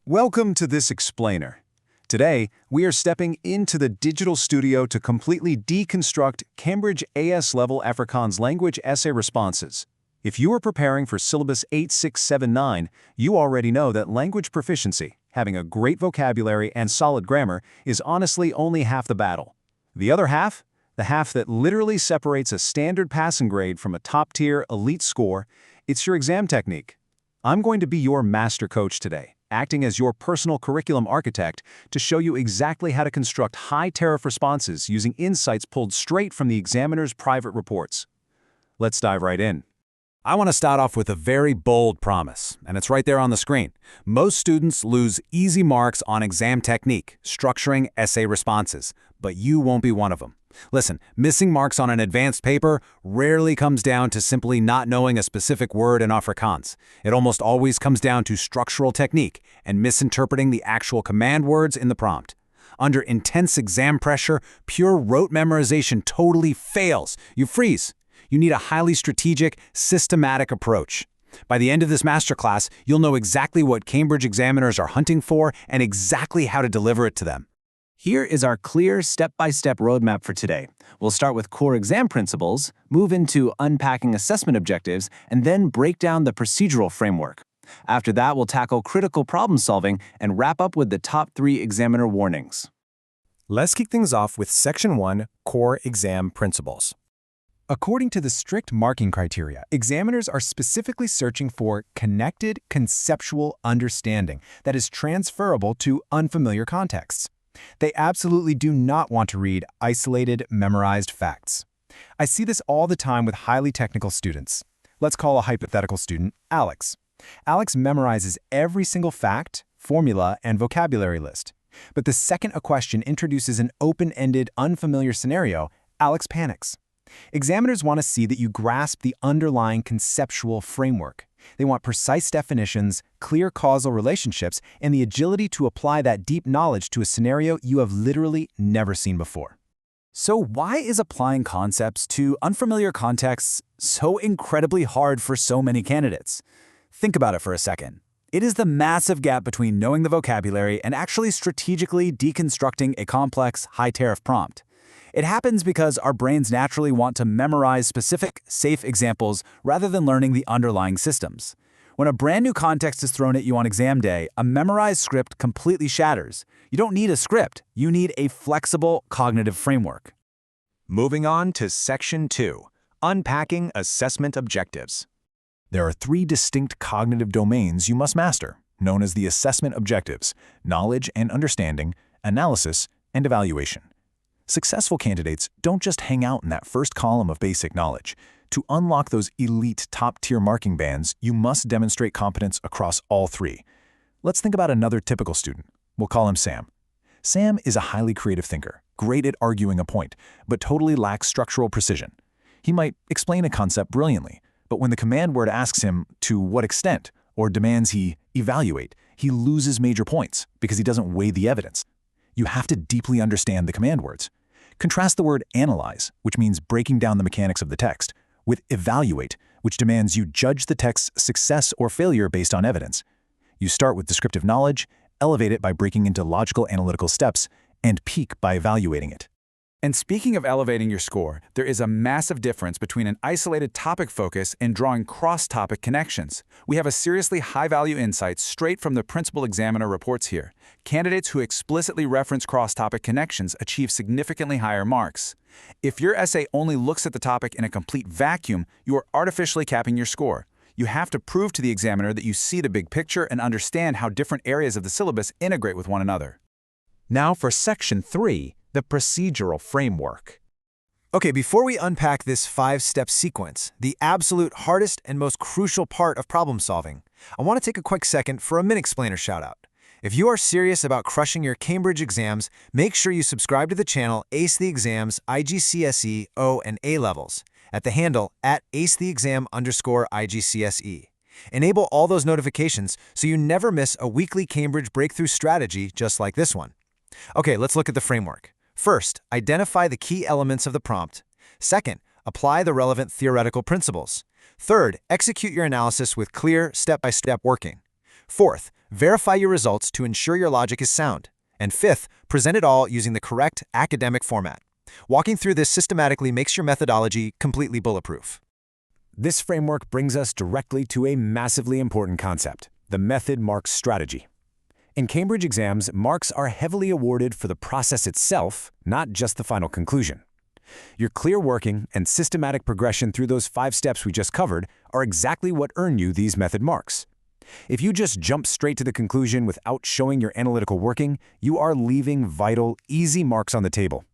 Welcome to this explainer. Today, we are stepping into the digital studio to completely deconstruct Cambridge AS-level Afrikaans language essay responses. If you are preparing for Syllabus 8679, you already know that language proficiency, having a great vocabulary and solid grammar, is honestly only half the battle. The other half? The half that literally separates a standard passing grade from a top-tier elite score, it's your exam technique. I'm going to be your master coach today, acting as your personal curriculum architect to show you exactly how to construct high-tariff responses using insights pulled straight from the examiner's private reports. Let's dive right in. I want to start off with a very bold promise, and it's right there on the screen. Most students lose easy marks on exam technique, structuring essay responses, but you won't be one of them. Listen, missing marks on an advanced paper rarely comes down to simply not knowing a specific word in Afrikaans. It almost always comes down to structural technique and misinterpreting the actual command words in the prompt. Under intense exam pressure, pure rote memorization totally fails. You freeze. You need a highly strategic, systematic approach. By the end of this masterclass, you'll know exactly what Cambridge examiners are hunting for and exactly how to deliver it to them. Here is our clear step-by-step roadmap for today. We'll start with core exam principles, move into unpacking assessment objectives, and then break down the procedural framework. After that, we'll tackle critical problem solving and wrap up with the top 3 examiner warnings. Let's kick things off with Section 1, Core Exam Principles. According to the strict marking criteria, examiners are specifically searching for connected conceptual understanding that is transferable to unfamiliar contexts. They absolutely do not want to read isolated, memorized facts. I see this all the time with highly technical students. Let's call a hypothetical student Alex. Alex memorizes every single fact, formula, and vocabulary list. But the second a question introduces an open-ended, unfamiliar scenario, Alex panics. Examiners want to see that you grasp the underlying conceptual framework. They want precise definitions, clear causal relationships, and the agility to apply that deep knowledge to a scenario you have literally never seen before. So why is applying concepts to unfamiliar contexts so incredibly hard for so many candidates? Think about it for a second. It is the massive gap between knowing the vocabulary and actually strategically deconstructing a complex, high-tariff prompt. It happens because our brains naturally want to memorize specific, safe examples rather than learning the underlying systems. When a brand new context is thrown at you on exam day, a memorized script completely shatters. You don't need a script. You need a flexible cognitive framework. Moving on to Section 2, Unpacking Assessment Objectives. There are 3 distinct cognitive domains you must master, known as the assessment objectives: knowledge and understanding, analysis, and evaluation. Successful candidates don't just hang out in that first column of basic knowledge. To unlock those elite top-tier marking bands, you must demonstrate competence across all 3. Let's think about another typical student. We'll call him Sam. Sam is a highly creative thinker, great at arguing a point, but totally lacks structural precision. He might explain a concept brilliantly, but when the command word asks him to what extent or demands he evaluate, he loses major points because he doesn't weigh the evidence. You have to deeply understand the command words. Contrast the word analyze, which means breaking down the mechanics of the text, with evaluate, which demands you judge the text's success or failure based on evidence. You start with descriptive knowledge, elevate it by breaking into logical analytical steps, and peak by evaluating it. And speaking of elevating your score, there is a massive difference between an isolated topic focus and drawing cross-topic connections. We have a seriously high-value insight straight from the principal examiner reports here. Candidates who explicitly reference cross-topic connections achieve significantly higher marks. If your essay only looks at the topic in a complete vacuum, you are artificially capping your score. You have to prove to the examiner that you see the big picture and understand how different areas of the syllabus integrate with one another. Now for Section 3, the procedural framework. Okay, before we unpack this 5-step sequence, the absolute hardest and most crucial part of problem solving, I want to take a quick second for a Min-Explainer shout-out. If you are serious about crushing your Cambridge exams, make sure you subscribe to the channel Ace the Exams IGCSE, O, and A levels at the handle @acetheexam_IGCSE. Enable all those notifications so you never miss a weekly Cambridge breakthrough strategy just like this one. Okay, let's look at the framework. First, identify the key elements of the prompt. Second, apply the relevant theoretical principles. Third, execute your analysis with clear, step-by-step working. Fourth, verify your results to ensure your logic is sound. And fifth, present it all using the correct academic format. Walking through this systematically makes your methodology completely bulletproof. This framework brings us directly to a massively important concept: the method marks strategy. In Cambridge exams, marks are heavily awarded for the process itself, not just the final conclusion. Your clear working and systematic progression through those 5 steps we just covered are exactly what earn you these method marks. If you just jump straight to the conclusion without showing your analytical working, you are leaving vital, easy marks on the table.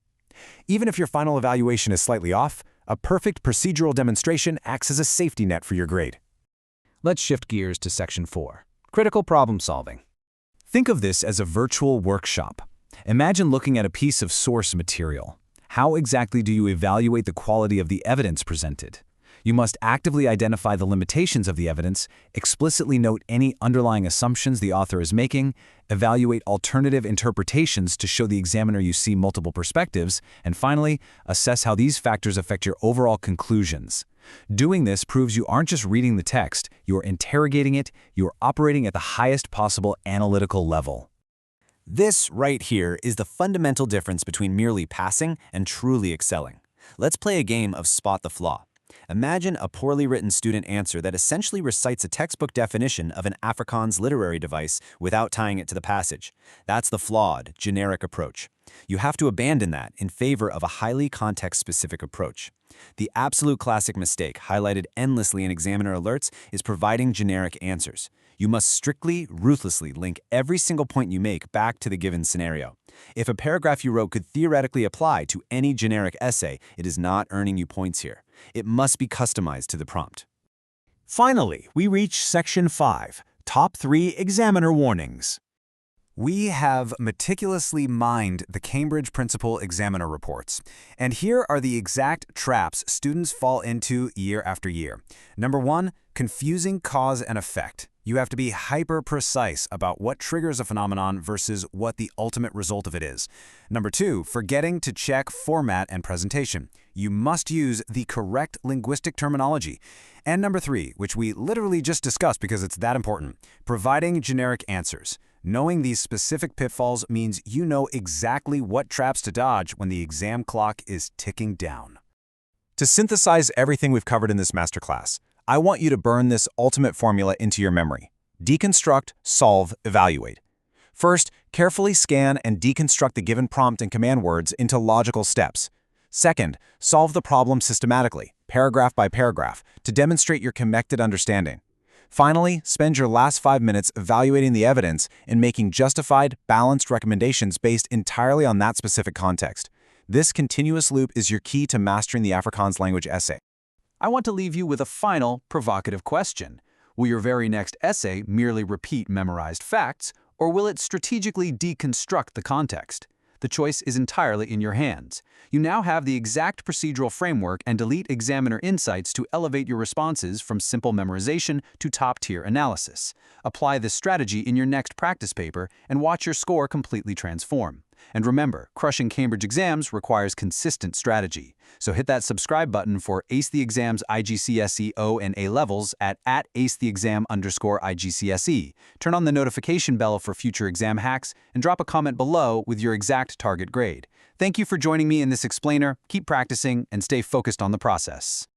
Even if your final evaluation is slightly off, a perfect procedural demonstration acts as a safety net for your grade. Let's shift gears to Section 4, critical problem solving. Think of this as a virtual workshop. Imagine looking at a piece of source material. How exactly do you evaluate the quality of the evidence presented? You must actively identify the limitations of the evidence, explicitly note any underlying assumptions the author is making, evaluate alternative interpretations to show the examiner you see multiple perspectives, and finally, assess how these factors affect your overall conclusions. Doing this proves you aren't just reading the text, you're interrogating it, you're operating at the highest possible analytical level. This right here is the fundamental difference between merely passing and truly excelling. Let's play a game of spot the flaw. Imagine a poorly written student answer that essentially recites a textbook definition of an Afrikaans literary device without tying it to the passage. That's the flawed, generic approach. You have to abandon that in favor of a highly context-specific approach. The absolute classic mistake, highlighted endlessly in examiner alerts, is providing generic answers. You must strictly, ruthlessly link every single point you make back to the given scenario. If a paragraph you wrote could theoretically apply to any generic essay, it is not earning you points here. It must be customized to the prompt. Finally, we reach Section 5, Top 3 Examiner Warnings. We have meticulously mined the Cambridge Principal Examiner reports, and here are the exact traps students fall into year after year. Number 1, confusing cause and effect. You have to be hyper-precise about what triggers a phenomenon versus what the ultimate result of it is. Number 2, forgetting to check format and presentation. You must use the correct linguistic terminology. And number 3, which we literally just discussed because it's that important, providing generic answers. Knowing these specific pitfalls means you know exactly what traps to dodge when the exam clock is ticking down. To synthesize everything we've covered in this masterclass, I want you to burn this ultimate formula into your memory. Deconstruct, solve, evaluate. First, carefully scan and deconstruct the given prompt and command words into logical steps. Second, solve the problem systematically, paragraph by paragraph, to demonstrate your connected understanding. Finally, spend your last 5 minutes evaluating the evidence and making justified, balanced recommendations based entirely on that specific context. This continuous loop is your key to mastering the Afrikaans language essay. I want to leave you with a final, provocative question. Will your very next essay merely repeat memorized facts, or will it strategically deconstruct the context? The choice is entirely in your hands. You now have the exact procedural framework and delete examiner insights to elevate your responses from simple memorization to top-tier analysis. Apply this strategy in your next practice paper and watch your score completely transform. And remember, crushing Cambridge exams requires consistent strategy. So hit that subscribe button for Ace the Exam's IGCSE O and A levels at @acetheexam_IGCSE. Turn on the notification bell for future exam hacks and drop a comment below with your exact target grade. Thank you for joining me in this explainer. Keep practicing and stay focused on the process.